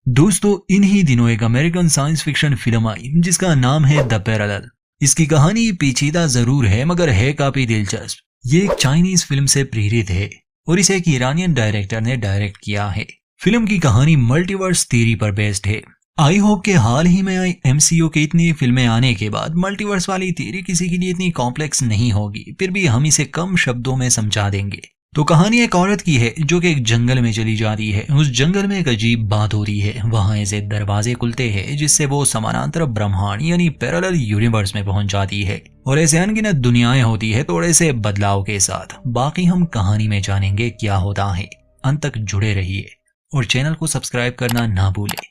दोस्तों, इन्हीं दिनों एक अमेरिकन साइंस फिक्शन फिल्म आई जिसका नाम है द पैरेलल। इसकी कहानी पेचीदा जरूर है मगर है काफी दिलचस्प। ये एक चाइनीज फिल्म से प्रेरित है और इसे एक ईरानियन डायरेक्टर ने डायरेक्ट किया है। फिल्म की कहानी मल्टीवर्स थ्योरी पर बेस्ड है। आई होप के हाल ही में आई एमसीयू की इतनी फिल्में आने के बाद मल्टीवर्स वाली थ्योरी किसी के लिए इतनी कॉम्प्लेक्स नहीं होगी, फिर भी हम इसे कम शब्दों में समझा देंगे। तो कहानी एक औरत की है जो कि एक जंगल में चली जाती है। उस जंगल में एक अजीब बात हो रही है। वहां ऐसे दरवाजे खुलते हैं जिससे वो समानांतर ब्रह्मांड यानी पैरेलल यूनिवर्स में पहुंच जाती है और ऐसे अनगिनत दुनियाएं होती है थोड़े से बदलाव के साथ। बाकी हम कहानी में जानेंगे क्या होता है। अंत तक जुड़े रहिए और चैनल को सब्सक्राइब करना ना भूले।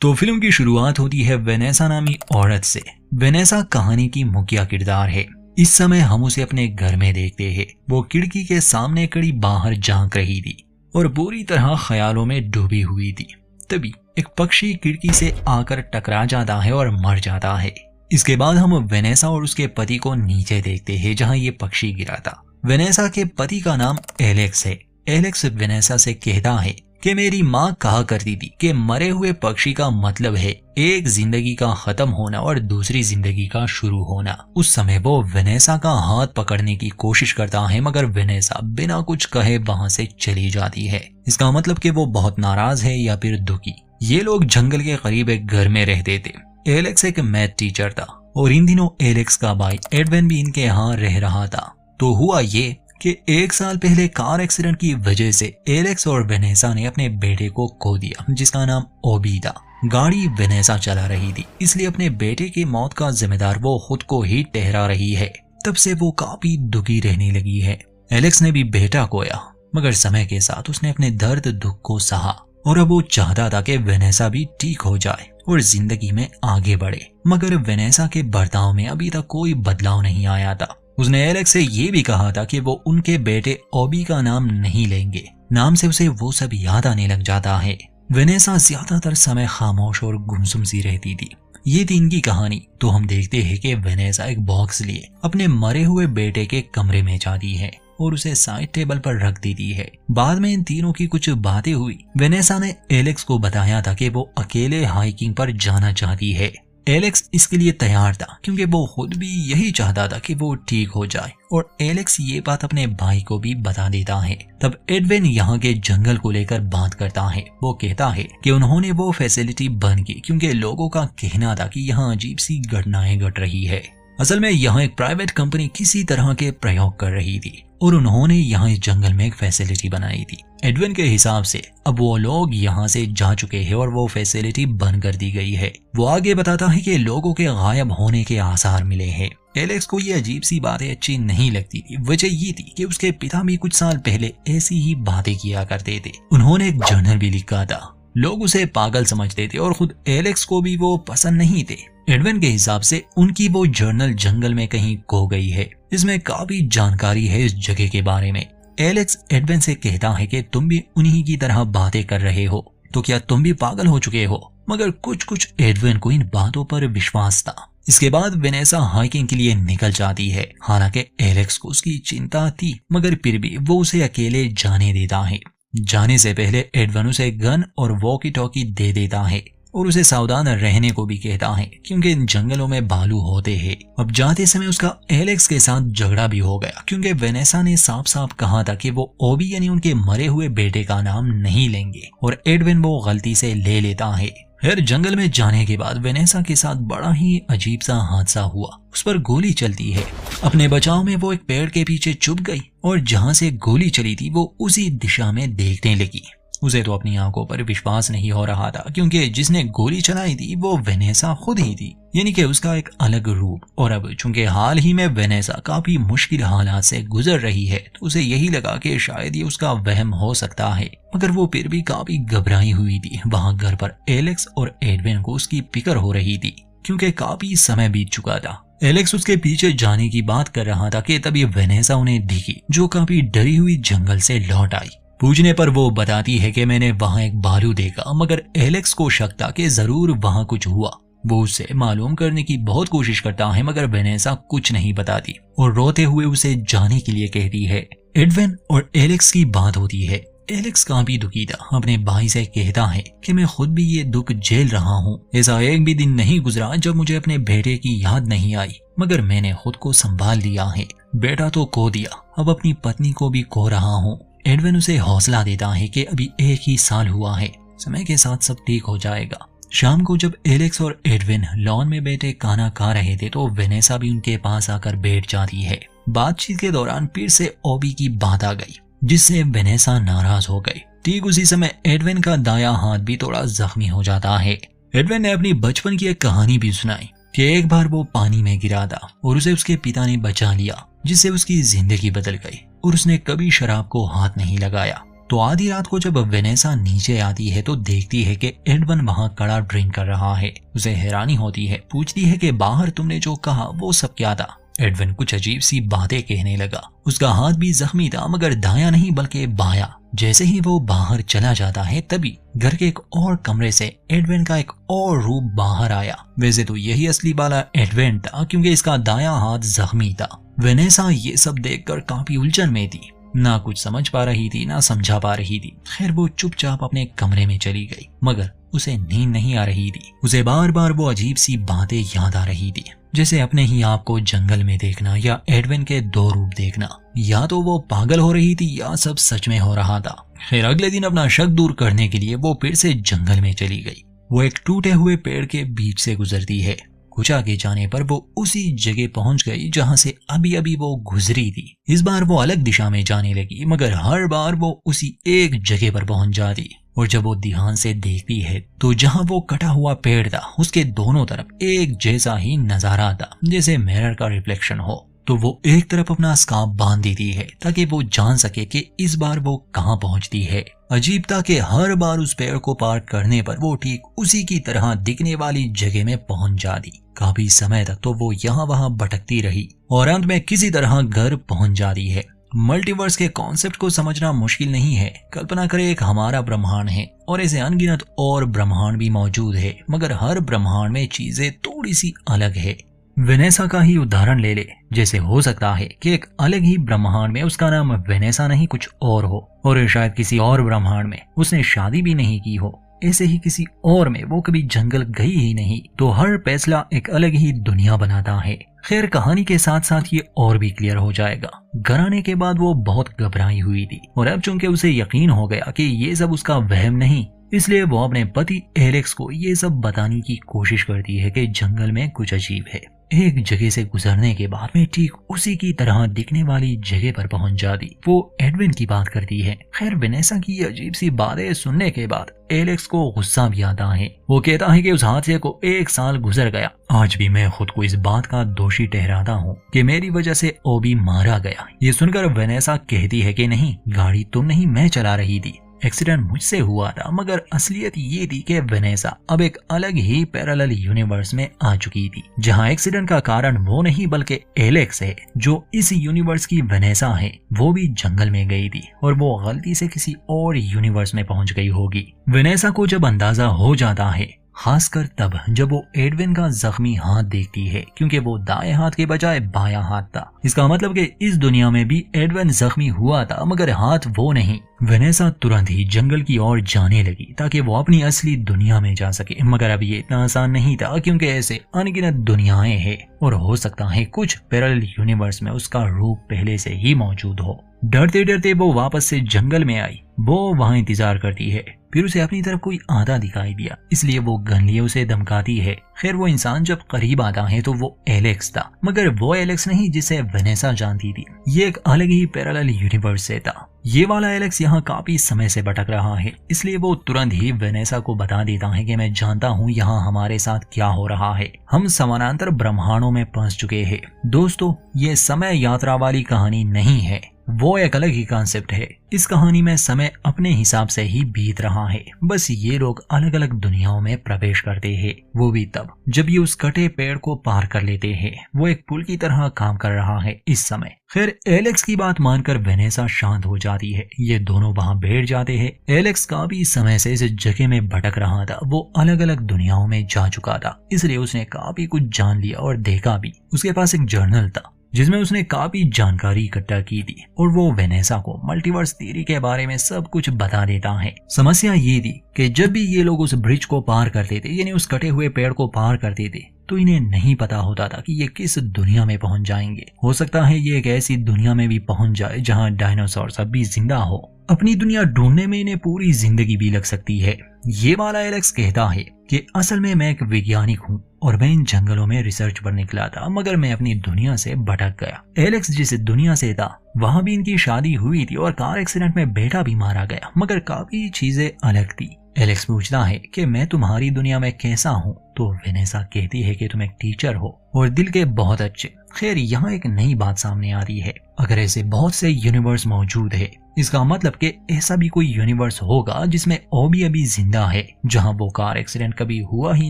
तो फिल्म की शुरुआत होती है वेनेसा नामी औरत से। वेनेसा कहानी की मुख्य किरदार है। इस समय हम उसे अपने घर में देखते हैं। वो खिड़की के सामने खड़ी बाहर झांक रही थी और बुरी तरह ख्यालों में डूबी हुई थी। तभी एक पक्षी खिड़की से आकर टकरा जाता है और मर जाता है। इसके बाद हम वेनेसा और उसके पति को नीचे देखते हैं जहां ये पक्षी गिरा था। वेनेसा के पति का नाम एलेक्स है। एलेक्स वेनेसा से कहता है कि मेरी माँ कहा करती थी कि मरे हुए पक्षी का मतलब है एक जिंदगी का खत्म होना और दूसरी जिंदगी का शुरू होना। उस समय वो वेनेसा का हाथ पकड़ने की कोशिश करता है मगर वेनेसा बिना कुछ कहे वहां से चली जाती है। इसका मतलब कि वो बहुत नाराज है या फिर दुखी। ये लोग जंगल के करीब एक घर में रहते थे। एलेक्स एक मैथ टीचर था और इन दिनों एलेक्स का भाई एडविन भी इनके यहाँ रह रहा था। तो हुआ ये कि 1 साल पहले कार एक्सीडेंट की वजह से एलेक्स और वेनेसा ने अपने बेटे को खो दिया जिसका नाम ओबी था। गाड़ी वेनेसा चला रही थी, इसलिए अपने बेटे की मौत का जिम्मेदार वो खुद को ही ठहरा रही है। तब से वो काफी दुखी रहने लगी है। एलेक्स ने भी बेटा खोया मगर समय के साथ उसने अपने दर्द दुख को सहा और अब वो चाहता था कि वेनेसा भी ठीक हो जाए और जिंदगी में आगे बढ़े। मगर वेनेसा के बर्ताव में अभी तक कोई बदलाव नहीं आया था। उसने एलेक्स से ये भी कहा था कि वो उनके बेटे ओबी का नाम नहीं लेंगे। नाम से उसे वो सब याद आने लग जाता है। वेनेसा ज्यादातर समय खामोश और गुमसुम सी रहती थी। ये थी इनकी कहानी। तो हम देखते हैं कि वेनेसा एक बॉक्स लिए अपने मरे हुए बेटे के कमरे में जाती है और उसे साइड टेबल पर रख देती है। बाद में इन तीनों की कुछ बातें हुई। वेनेसा ने एलेक्स को बताया था कि वो अकेले हाइकिंग पर जाना चाहती है। एलेक्स इसके लिए तैयार था क्योंकि वो खुद भी यही चाहता था कि वो ठीक हो जाए और एलेक्स ये बात अपने भाई को भी बता देता है। तब एडविन यहाँ के जंगल को लेकर बात करता है। वो कहता है कि उन्होंने वो फैसिलिटी बंद की क्योंकि लोगों का कहना था कि यहाँ अजीब सी घटनाएं घट रही है। असल में यहाँ एक प्राइवेट कंपनी किसी तरह के प्रयोग कर रही थी और उन्होंने यहाँ इस जंगल में एक फैसिलिटी बनाई थी। एडविन के हिसाब से अब वो लोग यहाँ से जा चुके हैं और वो फैसिलिटी बंद कर दी गई है। वो आगे बताता है कि लोगों के गायब होने के आसार मिले हैं। एलेक्स को ये अजीब सी बातें अच्छी नहीं लगती थी। वजह ये थी कि उसके पिता भी कुछ साल पहले ऐसी ही बातें किया करते थे। उन्होंने एक जर्नल भी लिखा था। लोग उसे पागल समझते थे और खुद एलेक्स को भी वो पसंद नहीं थे। एडविन के हिसाब से उनकी वो जर्नल जंगल में कहीं खो गई है। इसमें काफी जानकारी है इस जगह के बारे में। एलेक्स एडविन से कहता है कि तुम भी उन्हीं की तरह बातें कर रहे हो, तो क्या तुम भी पागल हो चुके हो? मगर कुछ एडविन को इन बातों पर विश्वास था। इसके बाद वेनेसा हाइकिंग के लिए निकल जाती है। हालांकि एलेक्स को उसकी चिंता थी मगर फिर भी वो उसे अकेले जाने देता है। जाने से पहले एडविन उसे गन और वॉकी टॉकी दे देता है और उसे सावधान रहने को भी कहता है क्योंकि इन जंगलों में भालू होते हैं। अब जाते समय उसका एलेक्स के साथ झगड़ा भी हो गया क्योंकि वेनेसा ने साफ साफ कहा था कि वो ओबी यानी उनके मरे हुए बेटे का नाम नहीं लेंगे और एडविन वो गलती से ले लेता है। फिर जंगल में जाने के बाद वेनेसा के साथ बड़ा ही अजीब सा हादसा हुआ। उस पर गोली चलती है। अपने बचाव में वो एक पेड़ के पीछे छुप गई और जहां से गोली चली थी वो उसी दिशा में देखने लगी। उसे तो अपनी आंखों पर विश्वास नहीं हो रहा था क्योंकि जिसने गोली चलाई थी वो वेनेसा खुद ही थी, यानी कि उसका एक अलग रूप। और अब चूंकि हाल ही में वेनेसा काफी मुश्किल हालात से गुजर रही है तो उसे यही लगा कि शायद ये उसका वहम हो सकता है। मगर वो फिर भी काफी घबराई हुई थी। वहां घर पर एलेक्स और एडविन को उसकी फिक्र हो रही थी क्योंकि काफी समय बीत चुका था। एलेक्स उसके पीछे जाने की बात कर रहा था कि तभी वेनेसा उन्हें दिखी जो काफी डरी हुई जंगल से लौट आई। पूछने पर वो बताती है कि मैंने वहां एक भालू देखा। मगर एलेक्स को शक था कि जरूर वहां कुछ हुआ। वो उससे मालूम करने की बहुत कोशिश करता है मगर वेनेसा कुछ नहीं बताती और रोते हुए उसे जाने के लिए कहती है। एडविन और एलेक्स की बात होती है। एलेक्स काफी दुखी था। अपने भाई से कहता है कि मैं खुद भी ये दुख झेल रहा हूँ। ऐसा एक भी दिन नहीं गुजरा जब मुझे अपने बेटे की याद नहीं आई, मगर मैंने खुद को संभाल लिया है। बेटा तो खो दिया, अब अपनी पत्नी को भी खो रहा हूँ। एडविन उसे हौसला देता है कि अभी 1 ही साल हुआ है, समय के साथ सब ठीक हो जाएगा। शाम को जब एलेक्स और एडविन लॉन में बैठे खाना खा रहे थे तो वेनेसा भी उनके पास आकर बैठ जाती है। बातचीत के दौरान फिर से ओबी की बात आ गई, जिससे वेनेसा नाराज हो गई। ठीक उसी समय एडविन का दायां हाथ भी थोड़ा जख्मी हो जाता है। एडविन ने अपनी बचपन की एक कहानी भी सुनाई कि एक बार वो पानी में गिरा था और उसे उसके पिता ने बचा लिया, जिससे उसकी जिंदगी बदल गई और उसने कभी शराब को हाथ नहीं लगाया। तो आधी रात को जब वेनेसा नीचे आती है तो देखती है कि एडविन वहां कड़ा ड्रिंक कर रहा है। उसे हैरानी होती है, पूछती है कि बाहर तुमने जो कहा वो सब क्या था। एडविन कुछ अजीब सी बातें कहने लगा। उसका हाथ भी जख्मी था, मगर दायां नहीं बल्कि बायां। जैसे ही वो बाहर चला जाता है तभी घर के एक और कमरे से एडविन का एक और रूप बाहर आया। वैसे तो यही असली वाला एडविन था, क्योंकि इसका दायां हाथ जख्मी था। वेनेसा ये सब देखकर काफी उलझन में थी, ना कुछ समझ पा रही थी ना समझा पा रही थी। खैर वो चुपचाप अपने कमरे में चली गई, मगर उसे नींद नहीं आ रही थी। उसे बार बार वो अजीब सी बातें याद आ रही थी, जैसे अपने ही आप को जंगल में देखना या एडविन के 2 रूप देखना। या तो वो पागल हो रही थी या सब सच में हो रहा था। फिर अगले दिन अपना शक दूर करने के लिए वो फिर से जंगल में चली गई। वो एक टूटे हुए पेड़ के बीच से गुजरती है। कुछ आगे जाने पर वो उसी जगह पहुंच गई जहां से अभी अभी वो गुजरी थी। इस बार वो अलग दिशा में जाने लगी, मगर हर बार वो उसी एक जगह पर पहुंच जाती। और जब वो ध्यान से देखती है तो जहां वो कटा हुआ पेड़ था उसके दोनों तरफ एक जैसा ही नजारा था, जैसे मिरर का रिफ्लेक्शन हो। तो वो एक तरफ अपना स्कार्फ बांध देती है ताकि वो जान सके कि इस बार वो कहां पहुंचती है। अजीब था कि हर बार उस पेड़ को पार करने पर वो ठीक उसी की तरह दिखने वाली जगह में पहुंच जाती। काफी समय तक तो वो यहाँ वहां भटकती रही और अंत में किसी तरह घर पहुंच जाती है। मल्टीवर्स के कॉन्सेप्ट को समझना मुश्किल नहीं है। कल्पना करें एक हमारा ब्रह्मांड है और ऐसे अनगिनत और ब्रह्मांड भी मौजूद है, मगर हर ब्रह्मांड में चीजें थोड़ी सी अलग है। वेनेसा का ही उदाहरण ले ले। जैसे हो सकता है कि एक अलग ही ब्रह्मांड में उसका नाम वेनेसा नहीं कुछ और हो, और शायद किसी और ब्रह्मांड में उसने शादी भी नहीं की हो। ऐसे ही किसी और में वो कभी जंगल गई ही नहीं। तो हर फैसला एक अलग ही दुनिया बनाता है। खैर कहानी के साथ साथ ये और भी क्लियर हो जाएगा। घर आने के बाद वो बहुत घबराई हुई थी, और अब चूंकि उसे यकीन हो गया कि ये सब उसका वहम नहीं, इसलिए वो अपने पति एलेक्स को ये सब बताने की कोशिश करती है कि जंगल में कुछ अजीब है। एक जगह से गुजरने के बाद में ठीक उसी की तरह दिखने वाली जगह पर पहुंच जाती। वो एडविन की बात करती है। खैर वेनेसा की अजीब सी बातें सुनने के बाद एलेक्स को गुस्सा भी आता है। वो कहता है कि उस हादसे को 1 साल गुजर गया। आज भी मैं खुद को इस बात का दोषी ठहराता हूँ कि मेरी वजह से ओबी मारा गया। ये सुनकर वेनेसा कहती है कि नहीं, गाड़ी तुम नहीं मैं चला रही थी, एक्सीडेंट मुझसे हुआ था। मगर असलियत ये थी कि वेनेसा अब एक अलग ही पैरेलल यूनिवर्स में आ चुकी थी, जहां एक्सीडेंट का कारण वो नहीं बल्कि एलेक्स है, जो इस यूनिवर्स की वेनेसा है। वो भी जंगल में गई थी और वो गलती से किसी और यूनिवर्स में पहुंच गई होगी। वेनेसा को जब अंदाजा हो जाता है, खासकर तब जब वो एडविन का जख्मी हाथ देखती है, क्योंकि वो दाएं हाथ के बजाय बायां हाथ था। इसका मतलब कि इस दुनिया में भी एडविन जख्मी हुआ था, मगर हाथ वो नहीं। वेनेसा तुरंत ही जंगल की ओर जाने लगी ताकि वो अपनी असली दुनिया में जा सके। मगर अब ये इतना आसान नहीं था, क्योंकि ऐसे अनगिनत दुनियाएं हैं और हो सकता है कुछ पैरेलल यूनिवर्स में उसका रूप पहले से ही मौजूद हो। डरते डरते वो वापस से जंगल में आई। वो वहां इंतजार करती है। फिर उसे अपनी तरफ कोई आधा दिखाई दिया, इसलिए वो गन लिए उसे धमकाती है। खैर वो इंसान जब करीब आता है तो वो एलेक्स था, मगर वो एलेक्स नहीं जिसे वेनेसा जानती थी। ये एक अलग ही पैरेलल यूनिवर्स से था। ये वाला एलेक्स यहाँ काफी समय से भटक रहा है, इसलिए वो तुरंत ही वेनेसा को बता देता है कि मैं जानता हूँ यहाँ हमारे साथ क्या हो रहा है। हम समानांतर ब्रह्मांडों में फंस चुके हैं। दोस्तों, ये समय यात्रा वाली कहानी नहीं है, वो एक अलग ही कॉन्सेप्ट है। इस कहानी में समय अपने हिसाब से ही बीत रहा है, बस ये लोग अलग अलग दुनियाओं में प्रवेश करते हैं, वो भी तब जब ये उस कटे पेड़ को पार कर लेते हैं। वो एक पुल की तरह काम कर रहा है इस समय। फिर एलेक्स की बात मानकर वेनेसा शांत हो जाती है। ये दोनों वहां बैठ जाते हैं। एलेक्स काफी समय से इस जगह में भटक रहा था। वो अलग अलग दुनियाओं में जा चुका था, इसलिए उसने काफी कुछ जान लिया और देखा भी। उसके पास एक जर्नल था जिसमें उसने काफी जानकारी इकट्ठा की थी और वो वेनेसा को मल्टीवर्स थ्योरी के बारे में सब कुछ बता देता है। समस्या ये थी कि जब भी ये लोग उस ब्रिज को पार करते थे, यानी उस कटे हुए पेड़ को पार करते थे, तो इन्हें नहीं पता होता था कि ये किस दुनिया में पहुंच जाएंगे। हो सकता है ये एक ऐसी दुनिया में भी पहुंच जाए जहां डायनासोर अब भी जिंदा हो। अपनी दुनिया ढूंढने में इन्हें पूरी जिंदगी भी लग सकती है। ये वाला एलेक्स कहता है कि असल में मैं एक वैज्ञानिक हूँ और मैं इन जंगलों में रिसर्च पर निकला था, मगर मैं अपनी दुनिया से भटक गया। एलेक्स जिस दुनिया से था वहां भी इनकी शादी हुई थी और कार एक्सीडेंट में बेटा भी मारा गया, मगर काफी चीजें अलग थी। एलेक्स पूछता है कि मैं तुम्हारी दुनिया में कैसा हूँ, तो वेनेसा कहती है कि तुम एक टीचर हो और दिल के बहुत अच्छे। खैर, यहाँ एक नई बात सामने आ रही है। अगर ऐसे बहुत से यूनिवर्स मौजूद है, इसका मतलब कि ऐसा भी कोई यूनिवर्स होगा जिसमें ओबी अभी जिंदा है, जहां वो कार एक्सीडेंट कभी हुआ ही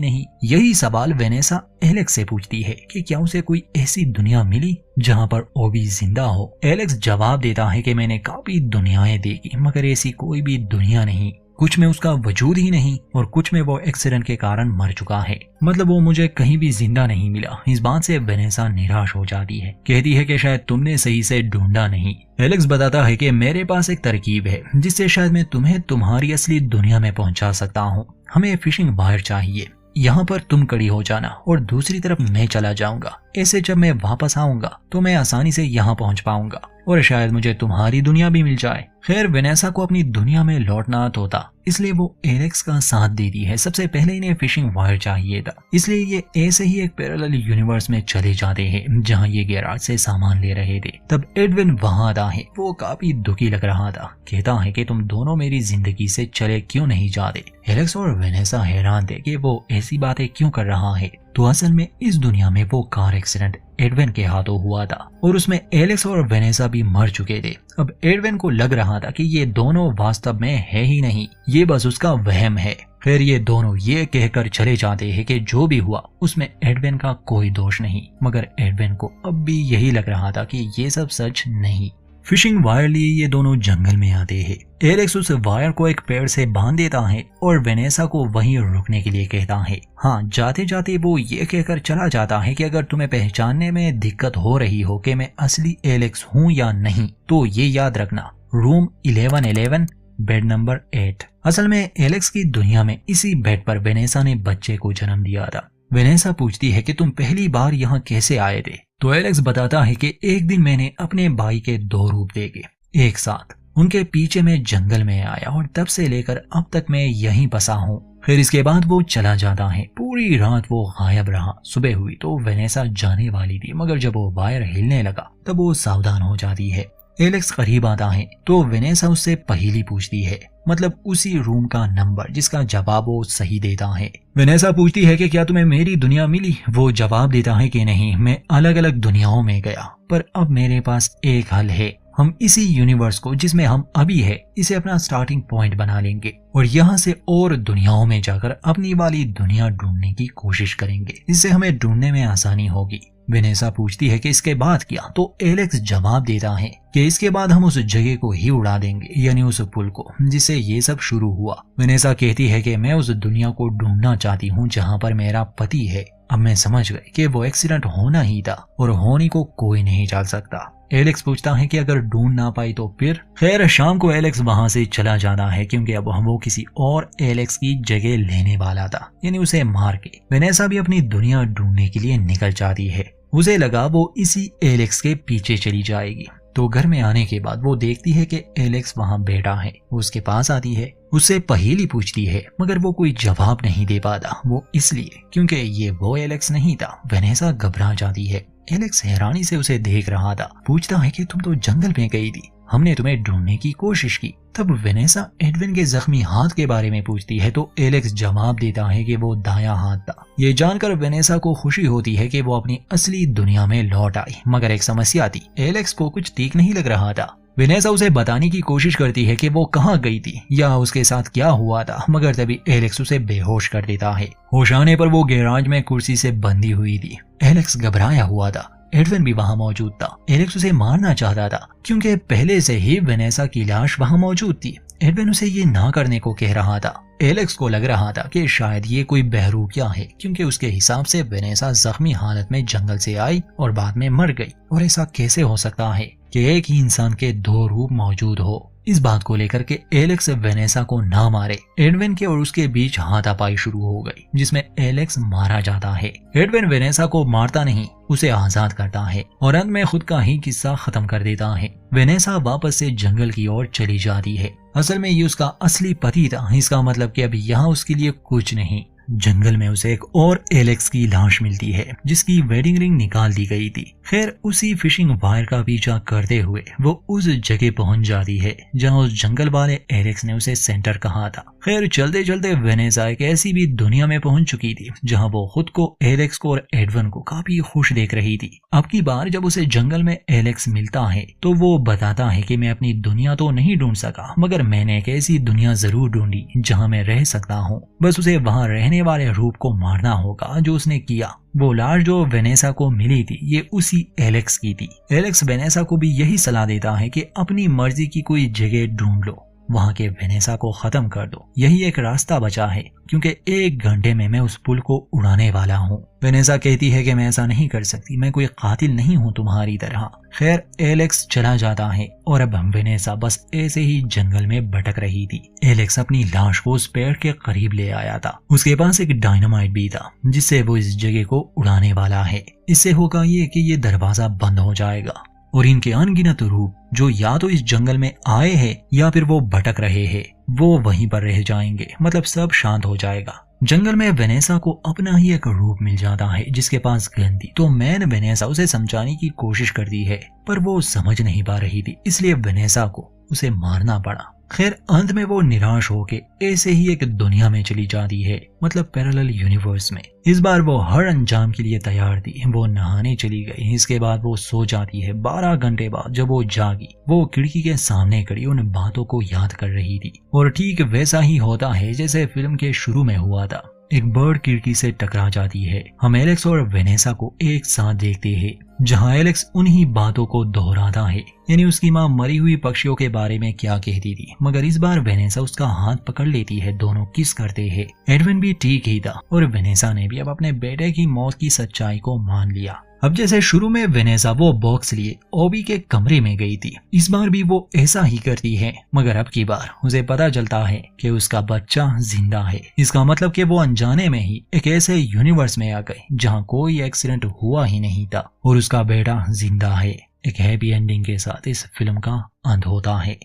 नहीं। यही सवाल वेनेसा एलेक्स से पूछती है कि क्या उसे कोई ऐसी दुनिया मिली जहां पर ओबी जिंदा हो। एलेक्स जवाब देता है कि मैंने काफी दुनियाएं देखी, मगर ऐसी कोई भी दुनिया नहीं। कुछ में उसका वजूद ही नहीं और कुछ में वो एक्सीडेंट के कारण मर चुका है। मतलब वो मुझे कहीं भी जिंदा नहीं मिला। इस बात से वेनेसा निराश हो जाती है, कहती है कि शायद तुमने सही से ढूंढा नहीं। एलेक्स बताता है कि मेरे पास एक तरकीब है जिससे शायद मैं तुम्हें तुम्हारी असली दुनिया में पहुंचा सकता हूँ। हमें फिशिंग वायर चाहिए। यहाँ पर तुम खड़ी हो जाना और दूसरी तरफ मैं चला जाऊंगा। ऐसे जब मैं वापस आऊंगा तो मैं आसानी से यहाँ पहुंच पाऊंगा और शायद मुझे तुम्हारी दुनिया भी मिल जाए। खैर, वेनेसा को अपनी दुनिया में लौटना होता, इसलिए वो एलेक्स का साथ देती है। सबसे पहले इन्हें फिशिंग वायर चाहिए था, इसलिए ये ऐसे ही एक पैरेलल यूनिवर्स में चले जाते हैं जहां ये गैराज से सामान ले रहे थे। तब एडविन वहां आता है। वो काफी दुखी लग रहा था, कहता है कि तुम दोनों मेरी जिंदगी से चले क्यों नहीं जाते। एलेक्स और वेनेसा हैरान थे कि वो ऐसी बातें क्यों कर रहा है। तो असल में इस दुनिया में वो कार एक्सीडेंट एडविन के हाथों हुआ था और उसमें एलेक्स और वेनेसा भी मर चुके थे। अब एडविन को लग रहा था कि ये दोनों वास्तव में है ही नहीं, ये बस उसका वहम है। फिर ये दोनों ये कहकर चले जाते हैं कि जो भी हुआ उसमें एडविन का कोई दोष नहीं, मगर एडविन को अब भी यही लग रहा था कि ये सब सच नहीं। फिशिंग वायर लिए ये दोनों जंगल में आते हैं। एलेक्स उस वायर को एक पेड़ से बांध देता है और वेनेसा को वहीं रुकने के लिए कहता है। हाँ, जाते जाते वो ये कहकर चला जाता है कि अगर तुम्हें पहचानने में दिक्कत हो रही हो कि मैं असली एलेक्स हूँ या नहीं, तो ये याद रखना, रूम 1111 बेड नंबर 8। असल में एलेक्स की दुनिया में इसी बेड पर वेनेसा ने बच्चे को जन्म दिया था। वेनेसा पूछती है कि तुम पहली बार यहाँ कैसे आए थे। तो एलेक्स बताता है कि एक दिन मैंने अपने भाई के 2 रूप देखे एक साथ। उनके पीछे मैं जंगल में आया और तब से लेकर अब तक मैं यहीं बसा हूँ। फिर इसके बाद वो चला जाता है। पूरी रात वो गायब रहा। सुबह हुई तो वेनेसा जाने वाली थी, मगर जब वो वायर हिलने लगा तब वो सावधान हो जाती है। एलेक्स करीब आता है तो वेनेसा उससे पहेली पूछती है, मतलब उसी रूम का नंबर, जिसका जवाब वो सही देता है। वेनेसा पूछती है कि क्या तुम्हें मेरी दुनिया मिली। वो जवाब देता है कि नहीं, मैं अलग अलग दुनियाओं में गया, पर अब मेरे पास एक हल है। हम इसी यूनिवर्स को जिसमें हम अभी है, इसे अपना स्टार्टिंग पॉइंट बना लेंगे और यहाँ से और दुनियाओं में जाकर अपनी वाली दुनिया ढूंढने की कोशिश करेंगे। इससे हमें ढूंढने में आसानी होगी। वेनेसा पूछती है कि इसके बाद क्या, तो एलेक्स जवाब देता है कि इसके बाद हम उस जगह को ही उड़ा देंगे, यानी उस पुल को जिससे ये सब शुरू हुआ। वेनेसा कहती है कि मैं उस दुनिया को ढूंढना चाहती हूँ जहाँ पर मेरा पति है। अब मैं समझ गई कि वो एक्सीडेंट होना ही था और होने को कोई नहीं टाल सकता। एलेक्स पूछता है कि अगर ढूंढ ना पाई तो फिर। खैर, शाम को एलेक्स वहां से चला जाता है क्योंकि अब वो किसी और एलेक्स की जगह लेने वाला था, यानी उसे मार के। वेनेसा भी अपनी दुनिया ढूंढने के लिए निकल जाती है। उसे लगा वो इसी एलेक्स के पीछे चली जाएगी। तो घर में आने के बाद वो देखती है कि एलेक्स वहां बैठा है। वो उसके पास आती है, उससे पहेली पूछती है, मगर वो कोई जवाब नहीं दे पाता। वो इसलिए क्योंकि ये वो एलेक्स नहीं था। वेनेसा घबरा जाती है। एलेक्स हैरानी से उसे देख रहा था। पूछता है कि तुम तो जंगल में गई थी, हमने तुम्हें ढूंढने की कोशिश की। तब वेनेसा एडविन के जख्मी हाथ के बारे में पूछती है तो एलेक्स जवाब देता है कि वो दायां हाथ था। ये जानकर वेनेसा को खुशी होती है कि वो अपनी असली दुनिया में लौट आई, मगर एक समस्या थी। एलेक्स को कुछ ठीक नहीं लग रहा था। वेनेसा उसे बताने की कोशिश करती है कि वो कहाँ गई थी या उसके साथ क्या हुआ था, मगर तभी एलेक्स उसे बेहोश कर देता है। होश आने पर वो गैराज में कुर्सी से बंधी हुई थी। एलेक्स घबराया हुआ था। एडविन भी वहां मौजूद था। एलेक्स उसे मारना चाहता था क्योंकि पहले से ही वेनेसा की लाश वहां मौजूद थी। एडविन उसे ये ना करने को कह रहा था। एलेक्स को लग रहा था कि शायद ये कोई बहरूपिया है, क्योंकि उसके हिसाब से वेनेसा जख्मी हालत में जंगल से आई और बाद में मर गई। और ऐसा कैसे हो सकता है कि एक ही इंसान के दो रूप मौजूद हो। इस बात को लेकर के एलेक्स वेनेसा को ना मारे, एडविन के और उसके बीच हाथापाई शुरू हो गई, जिसमें एलेक्स मारा जाता है। एडविन वेनेसा को मारता नहीं, उसे आजाद करता है और अंत में खुद का ही किस्सा खत्म कर देता है। वेनेसा वापस से जंगल की ओर चली जाती है। असल में ये उसका असली पति था, इसका मतलब कि अभी यहाँ उसके लिए कुछ नहीं। जंगल में उसे एक और एलेक्स की लाश मिलती है, जिसकी वेडिंग रिंग निकाल दी गई थी। खैर उसी फिशिंग वायर का पीछा करते हुए वो उस जगह पहुंच जाती है जहां उस जंगल वाले एलेक्स ने उसे सेंटर कहा था। खैर चलते चलते वेनेसा एक ऐसी भी दुनिया में पहुंच चुकी थी जहां वो खुद को, एलेक्स को और एडवन को काफी खुश देख रही थी। अब की बार जब उसे जंगल में एलेक्स मिलता है तो वो बताता है कि मैं अपनी दुनिया तो नहीं ढूंढ सका, मगर मैंने एक ऐसी दुनिया जरूर ढूंढी जहां मैं रह सकता हूँ। बस उसे वहां रहने वाले रूप को मारना होगा जो उसने किया। वो लाश जो वेनेसा को मिली थी ये उसी एलेक्स की थी। एलेक्स वेनेसा को भी यही सलाह देता है कि अपनी मर्जी की कोई जगह ढूंढ लो, वहां के वेनेसा को खत्म कर दो, यही एक रास्ता बचा है, क्योंकि 1 घंटे में मैं उस पुल को उड़ाने वाला हूँ। वेनेसा कहती है कि मैं ऐसा नहीं कर सकती, मैं कोई कातिल नहीं हूँ तुम्हारी तरह। खैर एलेक्स चला जाता है और अब वेनेसा बस ऐसे ही जंगल में भटक रही थी। एलेक्स अपनी लाश को उस पेड़ के करीब ले आया था। उसके पास एक डायनामाइट भी था जिससे वो इस जगह को उड़ाने वाला है। इससे होगा ये कि ये दरवाजा बंद हो जाएगा और इनके अनगिनत रूप जो या तो इस जंगल में आए हैं या फिर वो भटक रहे हैं, वो वहीं पर रह जाएंगे, मतलब सब शांत हो जाएगा। जंगल में वेनेसा को अपना ही एक रूप मिल जाता है जिसके पास गन थी। तो मैन वेनेसा उसे समझाने की कोशिश करती है पर वो समझ नहीं पा रही थी, इसलिए वेनेसा को उसे मारना पड़ा। खैर अंत में वो निराश होके ऐसे ही एक दुनिया में चली जाती है, मतलब पैरेलल यूनिवर्स में। इस बार वो हर अंजाम के लिए तैयार थी। वो नहाने चली गई, इसके बाद वो सो जाती है। 12 घंटे बाद जब वो जागी, वो खिड़की के सामने खड़ी उन बातों को याद कर रही थी। और ठीक वैसा ही होता है जैसे फिल्म के शुरू में हुआ था। एक बर्ड खिड़की से टकरा जाती है। हम एलेक्स और वेनेसा को एक साथ देखते हैं जहां एलेक्स उन्हीं बातों को दोहराता है, यानी उसकी माँ मरी हुई पक्षियों के बारे में क्या कहती थी, मगर इस बार वेनेसा उसका हाथ पकड़ लेती है। दोनों किस करते हैं। एडविन भी ठीक ही था और वेनेसा ने भी अब अपने बेटे की मौत की सच्चाई को मान लिया। अब जैसे शुरू में वेनेसा वो बॉक्स लिए ओबी के कमरे में गई थी, इस बार भी वो ऐसा ही करती है, मगर अब की बार उसे पता चलता है कि उसका बच्चा जिंदा है। इसका मतलब कि वो अनजाने में ही एक ऐसे यूनिवर्स में आ गई जहां कोई एक्सीडेंट हुआ ही नहीं था और उसका बेटा जिंदा है। एक हैप्पी एंडिंग के साथ इस फिल्म का अंत होता है।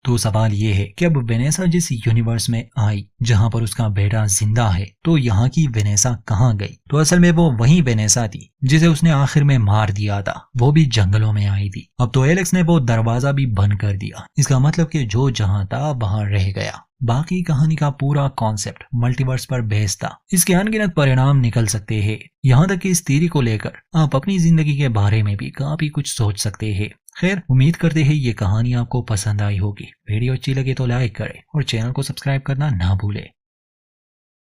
तो सवाल ये है कि अब वेनेसा जिस यूनिवर्स में आई जहां पर उसका बेटा जिंदा है, तो यहाँ की वेनेसा कहाँ गई? तो असल में वो वही वेनेसा थी जिसे उसने आखिर में मार दिया था। वो भी जंगलों में आई थी। अब तो एलेक्स ने वो दरवाजा भी बंद कर दिया। इसका मतलब कि जो जहां था वहां रह गया। बाकी कहानी का पूरा कॉन्सेप्ट मल्टीवर्स पर बेस्ड था। इसके अनगिनत परिणाम निकल सकते हैं। यहाँ तक कि इस थ्योरी को लेकर आप अपनी जिंदगी के बारे में भी काफी कुछ सोच सकते हैं। खैर उम्मीद करते हैं ये कहानी आपको पसंद आई होगी। वीडियो अच्छी लगे तो लाइक करें और चैनल को सब्सक्राइब करना ना भूलें।